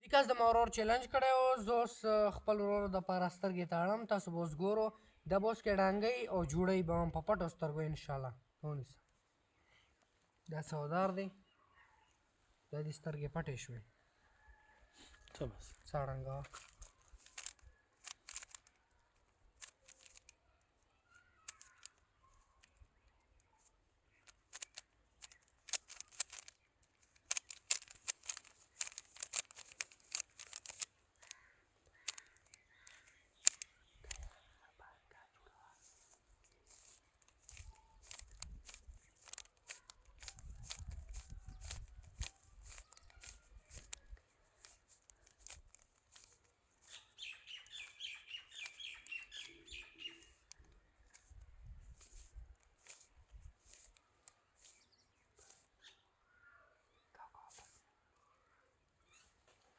بیکاز د ما ورور چیلنج کړی و زه اوس خپل ورور دپاره سترګې تاړم تاسو به اوس ګورو دا به اوس کېډانګۍ او جوړۍ به هم په پټو سترګو انشاءالله ونیسه دا سودار دی دا دې سترګې پټې شوې څه بس څه ړنګه